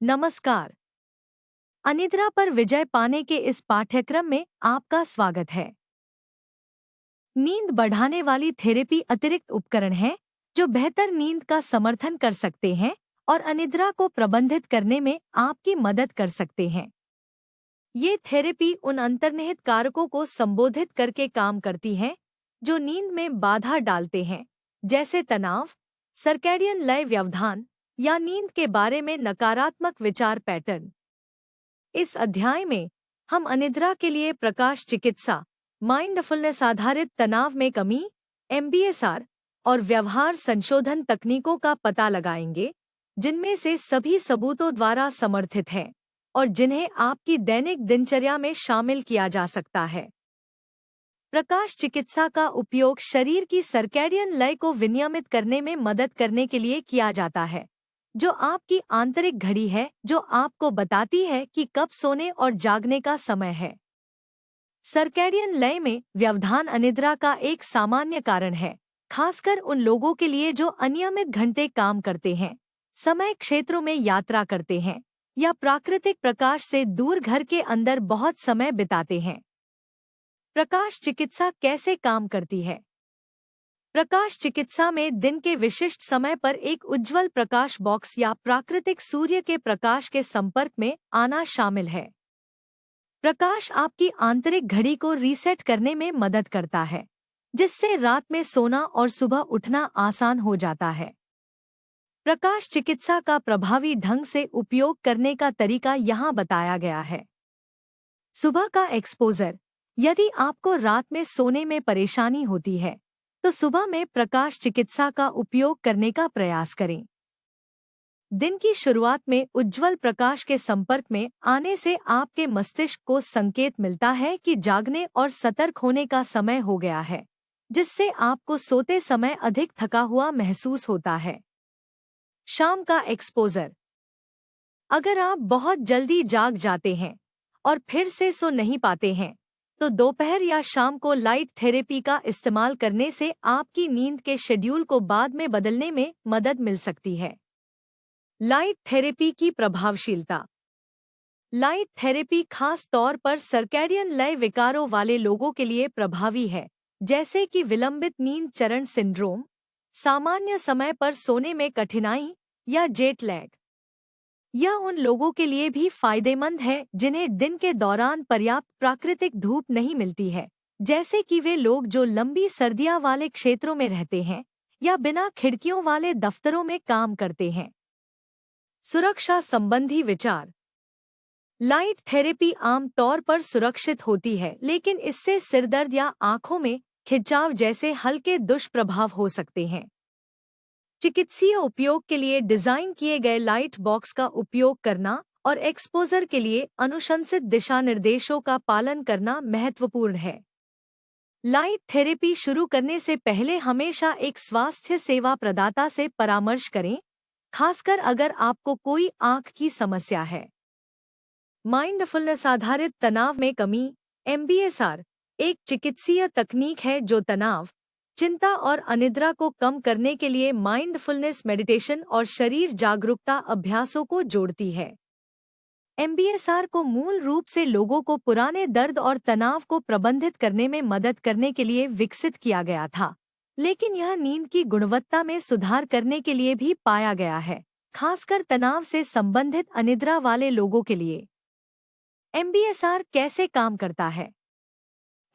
नमस्कार। अनिद्रा पर विजय पाने के इस पाठ्यक्रम में आपका स्वागत है। नींद बढ़ाने वाली थेरेपी अतिरिक्त उपकरण है जो बेहतर नींद का समर्थन कर सकते हैं और अनिद्रा को प्रबंधित करने में आपकी मदद कर सकते हैं। ये थेरेपी उन अंतर्निहित कारकों को संबोधित करके काम करती है जो नींद में बाधा डालते हैं, जैसे तनाव, सर्कैडियन लय व्यवधान या नींद के बारे में नकारात्मक विचार पैटर्न। इस अध्याय में हम अनिद्रा के लिए प्रकाश चिकित्सा, माइंडफुलनेस आधारित तनाव में कमी, MBSR और व्यवहार संशोधन तकनीकों का पता लगाएंगे, जिनमें से सभी सबूतों द्वारा समर्थित हैं और जिन्हें आपकी दैनिक दिनचर्या में शामिल किया जा सकता है। प्रकाश चिकित्सा का उपयोग शरीर की सर्कैडियन लय को विनियमित करने में मदद करने के लिए किया जाता है, जो आपकी आंतरिक घड़ी है जो आपको बताती है कि कब सोने और जागने का समय है। सर्कैडियन लय में व्यवधान अनिद्रा का एक सामान्य कारण है, खासकर उन लोगों के लिए जो अनियमित घंटे काम करते हैं, समय क्षेत्रों में यात्रा करते हैं या प्राकृतिक प्रकाश से दूर घर के अंदर बहुत समय बिताते हैं। प्रकाश चिकित्सा कैसे काम करती है? प्रकाश चिकित्सा में दिन के विशिष्ट समय पर एक उज्ज्वल प्रकाश बॉक्स या प्राकृतिक सूर्य के प्रकाश के संपर्क में आना शामिल है। प्रकाश आपकी आंतरिक घड़ी को रीसेट करने में मदद करता है, जिससे रात में सोना और सुबह उठना आसान हो जाता है। प्रकाश चिकित्सा का प्रभावी ढंग से उपयोग करने का तरीका यहाँ बताया गया है। सुबह का एक्सपोजर। यदि आपको रात में सोने में परेशानी होती है, तो सुबह में प्रकाश चिकित्सा का उपयोग करने का प्रयास करें। दिन की शुरुआत में उज्ज्वल प्रकाश के संपर्क में आने से आपके मस्तिष्क को संकेत मिलता है कि जागने और सतर्क होने का समय हो गया है, जिससे आपको सोते समय अधिक थका हुआ महसूस होता है। शाम का एक्सपोजर। अगर आप बहुत जल्दी जाग जाते हैं और फिर से सो नहीं पाते हैं, तो दोपहर या शाम को लाइट थेरेपी का इस्तेमाल करने से आपकी नींद के शेड्यूल को बाद में बदलने में मदद मिल सकती है। लाइट थेरेपी की प्रभावशीलता। लाइट थेरेपी खास तौर पर सर्कैडियन लय विकारों वाले लोगों के लिए प्रभावी है, जैसे कि विलंबित नींद चरण सिंड्रोम, सामान्य समय पर सोने में कठिनाई या जेट लैग। यह उन लोगों के लिए भी फायदेमंद है जिन्हें दिन के दौरान पर्याप्त प्राकृतिक धूप नहीं मिलती है, जैसे कि वे लोग जो लंबी सर्दियां वाले क्षेत्रों में रहते हैं या बिना खिड़कियों वाले दफ्तरों में काम करते हैं। सुरक्षा संबंधी विचार। लाइट थेरेपी आम तौर पर सुरक्षित होती है, लेकिन इससे सिरदर्द या आंखों में खिंचाव जैसे हल्के दुष्प्रभाव हो सकते हैं। चिकित्सीय उपयोग के लिए डिजाइन किए गए लाइट बॉक्स का उपयोग करना और एक्सपोजर के लिए अनुशंसित दिशानिर्देशों का पालन करना महत्वपूर्ण है। लाइट थेरेपी शुरू करने से पहले हमेशा एक स्वास्थ्य सेवा प्रदाता से परामर्श करें, खासकर अगर आपको कोई आंख की समस्या है। माइंडफुलनेस आधारित तनाव में कमी, MBSR, एक चिकित्सीय तकनीक है जो तनाव, चिंता और अनिद्रा को कम करने के लिए माइंडफुलनेस मेडिटेशन और शरीर जागरूकता अभ्यासों को जोड़ती है। MBSR को मूल रूप से लोगों को पुराने दर्द और तनाव को प्रबंधित करने में मदद करने के लिए विकसित किया गया था, लेकिन यह नींद की गुणवत्ता में सुधार करने के लिए भी पाया गया है, खासकर तनाव से संबंधित अनिद्रा वाले लोगों के लिए। MBSR कैसे काम करता है?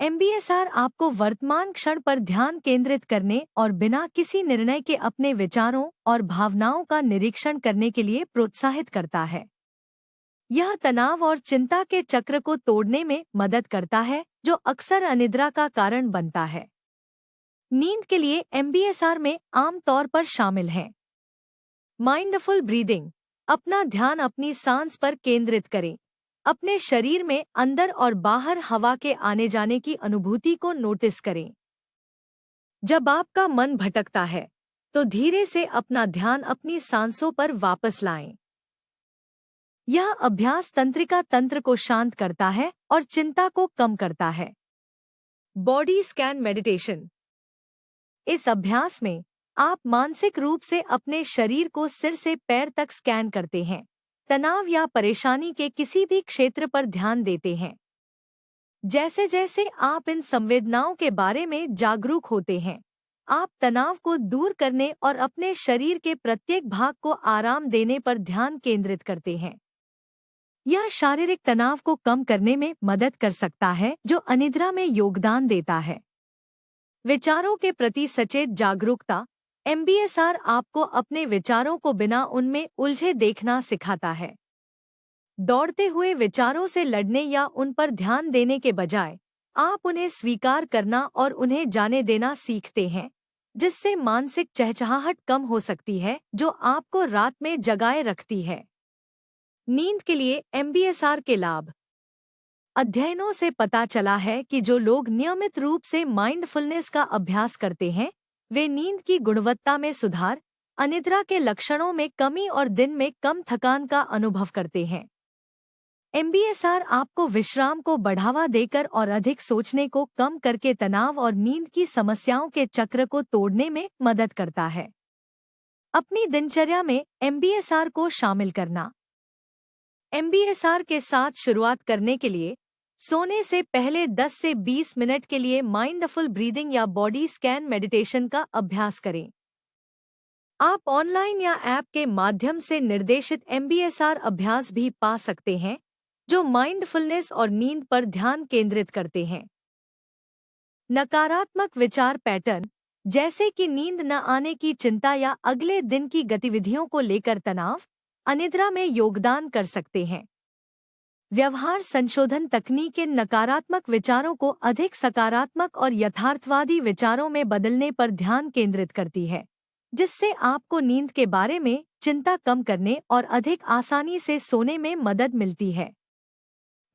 MBSR आपको वर्तमान क्षण पर ध्यान केंद्रित करने और बिना किसी निर्णय के अपने विचारों और भावनाओं का निरीक्षण करने के लिए प्रोत्साहित करता है। यह तनाव और चिंता के चक्र को तोड़ने में मदद करता है, जो अक्सर अनिद्रा का कारण बनता है। नींद के लिए MBSR में आम तौर पर शामिल हैं माइंडफुल ब्रीदिंग। अपना ध्यान अपनी सांस पर केंद्रित करें। अपने शरीर में अंदर और बाहर हवा के आने जाने की अनुभूति को नोटिस करें। जब आपका मन भटकता है, तो धीरे से अपना ध्यान अपनी सांसों पर वापस लाएं। यह अभ्यास तंत्रिका तंत्र को शांत करता है और चिंता को कम करता है। Body scan meditation. इस अभ्यास में आप मानसिक रूप से अपने शरीर को सिर से पैर तक स्कैन करते हैं, तनाव या परेशानी के किसी भी क्षेत्र पर ध्यान देते हैं। जैसे जैसे आप इन संवेदनाओं के बारे में जागरूक होते हैं, आप तनाव को दूर करने और अपने शरीर के प्रत्येक भाग को आराम देने पर ध्यान केंद्रित करते हैं। यह शारीरिक तनाव को कम करने में मदद कर सकता है, जो अनिद्रा में योगदान देता है। विचारों के प्रति सचेत जागरूकता। एमबीएसआर आपको अपने विचारों को बिना उनमें उलझे देखना सिखाता है। दौड़ते हुए विचारों से लड़ने या उन पर ध्यान देने के बजाय आप उन्हें स्वीकार करना और उन्हें जाने देना सीखते हैं, जिससे मानसिक चहचहाहट कम हो सकती है जो आपको रात में जगाए रखती है। नींद के लिए एमबीएसआर के लाभ। अध्ययनों से पता चला है कि जो लोग नियमित रूप से माइंडफुलनेस का अभ्यास करते हैं, वे नींद की गुणवत्ता में सुधार, अनिद्रा के लक्षणों में कमी और दिन में कम थकान का अनुभव करते हैं। एमबीएसआर आपको विश्राम को बढ़ावा देकर और अधिक सोचने को कम करके तनाव और नींद की समस्याओं के चक्र को तोड़ने में मदद करता है। अपनी दिनचर्या में एमबीएसआर को शामिल करना। एमबीएसआर के साथ शुरुआत करने के लिए सोने से पहले 10 से 20 मिनट के लिए माइंडफुल ब्रीदिंग या बॉडी स्कैन मेडिटेशन का अभ्यास करें। आप ऑनलाइन या ऐप के माध्यम से निर्देशित एमबीएसआर अभ्यास भी पा सकते हैं, जो माइंडफुलनेस और नींद पर ध्यान केंद्रित करते हैं। नकारात्मक विचार पैटर्न, जैसे कि नींद न आने की चिंता या अगले दिन की गतिविधियों को लेकर तनाव, अनिद्रा में योगदान कर सकते हैं। व्यवहार संशोधन तकनीक इन नकारात्मक विचारों को अधिक सकारात्मक और यथार्थवादी विचारों में बदलने पर ध्यान केंद्रित करती है, जिससे आपको नींद के बारे में चिंता कम करने और अधिक आसानी से सोने में मदद मिलती है।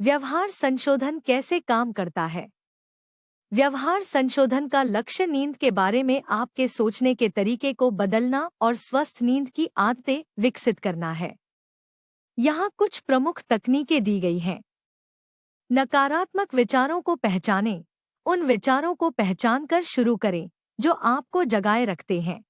व्यवहार संशोधन कैसे काम करता है? व्यवहार संशोधन का लक्ष्य नींद के बारे में आपके सोचने के तरीके को बदलना और स्वस्थ नींद की आदतें विकसित करना है। यहाँ कुछ प्रमुख तकनीकें दी गई हैं। नकारात्मक विचारों को पहचानें। उन विचारों को पहचानकर शुरू करें जो आपको जगाए रखते हैं।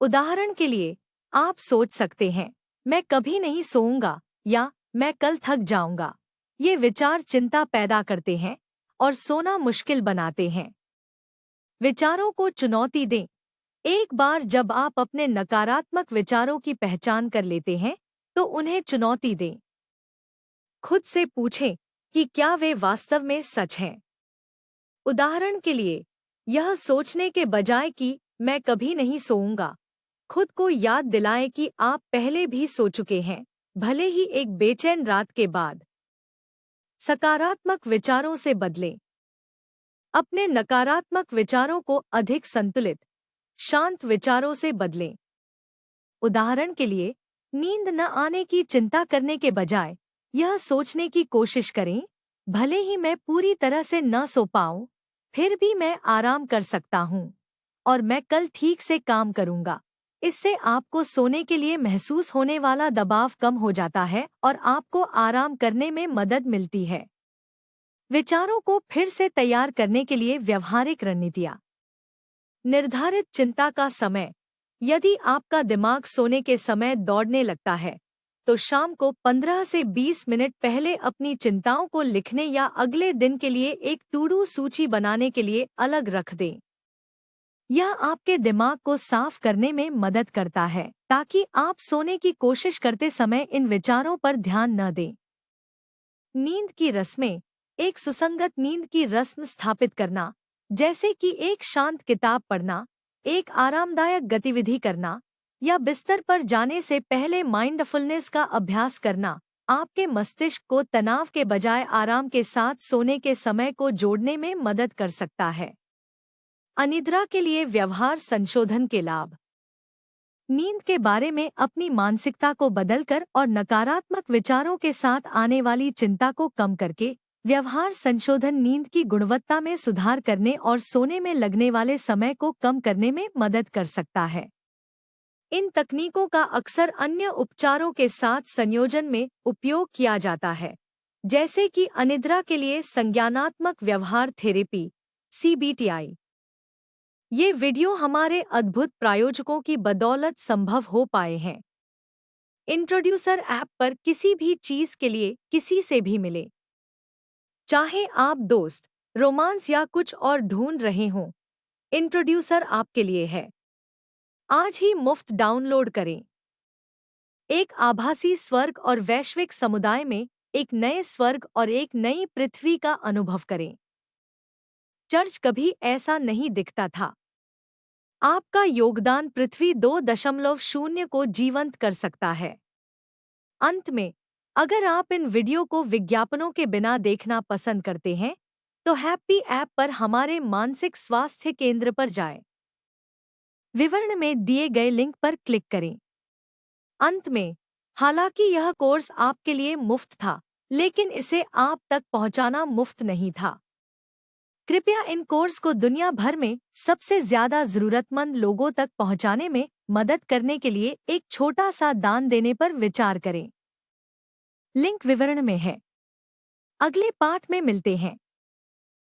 उदाहरण के लिए, आप सोच सकते हैं, मैं कभी नहीं सोऊंगा या मैं कल थक जाऊंगा। ये विचार चिंता पैदा करते हैं और सोना मुश्किल बनाते हैं। विचारों को चुनौती दें। एक बार जब आप अपने नकारात्मक विचारों की पहचान कर लेते हैं, तो उन्हें चुनौती दें। खुद से पूछें कि क्या वे वास्तव में सच हैं। उदाहरण के लिए, यह सोचने के बजाय कि मैं कभी नहीं सोऊंगा, खुद को याद दिलाएं कि आप पहले भी सो चुके हैं, भले ही एक बेचैन रात के बाद। सकारात्मक विचारों से बदलें। अपने नकारात्मक विचारों को अधिक संतुलित, शांत विचारों से बदलें। उदाहरण के लिए, नींद न आने की चिंता करने के बजाय यह सोचने की कोशिश करें, भले ही मैं पूरी तरह से न सो पाऊं, फिर भी मैं आराम कर सकता हूं और मैं कल ठीक से काम करूंगा। इससे आपको सोने के लिए महसूस होने वाला दबाव कम हो जाता है और आपको आराम करने में मदद मिलती है। विचारों को फिर से तैयार करने के लिए व्यवहारिक रणनीतियाँ। निर्धारित चिंता का समय। यदि आपका दिमाग सोने के समय दौड़ने लगता है, तो शाम को 15 से 20 मिनट पहले अपनी चिंताओं को लिखने या अगले दिन के लिए एक टू डू सूची बनाने के लिए अलग रख दें। यह आपके दिमाग को साफ करने में मदद करता है, ताकि आप सोने की कोशिश करते समय इन विचारों पर ध्यान न दें। नींद की रस्में। एक सुसंगत नींद की रस्म स्थापित करना, जैसे कि एक शांत किताब पढ़ना, एक आरामदायक गतिविधि करना या बिस्तर पर जाने से पहले माइंडफुलनेस का अभ्यास करना, आपके मस्तिष्क को तनाव के बजाय आराम के साथ सोने के समय को जोड़ने में मदद कर सकता है। अनिद्रा के लिए व्यवहार संशोधन के लाभ। नींद के बारे में अपनी मानसिकता को बदलकर और नकारात्मक विचारों के साथ आने वाली चिंता को कम करके व्यवहार संशोधन नींद की गुणवत्ता में सुधार करने और सोने में लगने वाले समय को कम करने में मदद कर सकता है। इन तकनीकों का अक्सर अन्य उपचारों के साथ संयोजन में उपयोग किया जाता है, जैसे कि अनिद्रा के लिए संज्ञानात्मक व्यवहार थेरेपी (CBTI). ये वीडियो हमारे अद्भुत प्रायोजकों की बदौलत संभव हो पाए हैं। इंट्रोड्यूसर ऐप पर किसी भी चीज के लिए किसी से भी मिले। चाहे आप दोस्त, रोमांस या कुछ और ढूंढ रहे हों, इंट्रोड्यूसर आपके लिए है। आज ही मुफ्त डाउनलोड करें। एक आभासी स्वर्ग और वैश्विक समुदाय में एक नए स्वर्ग और एक नई पृथ्वी का अनुभव करें। चर्च कभी ऐसा नहीं दिखता था। आपका योगदान पृथ्वी 2.0 को जीवंत कर सकता है। अंत में, अगर आप इन वीडियो को विज्ञापनों के बिना देखना पसंद करते हैं, तो हैप्पी ऐप पर हमारे मानसिक स्वास्थ्य केंद्र पर जाएं। विवरण में दिए गए लिंक पर क्लिक करें। अंत में, हालांकि यह कोर्स आपके लिए मुफ्त था, लेकिन इसे आप तक पहुंचाना मुफ्त नहीं था। कृपया इन कोर्स को दुनिया भर में सबसे ज्यादा जरूरतमंद लोगों तक पहुंचाने में मदद करने के लिए एक छोटा सा दान देने पर विचार करें। लिंक विवरण में है। अगले पाठ में मिलते हैं।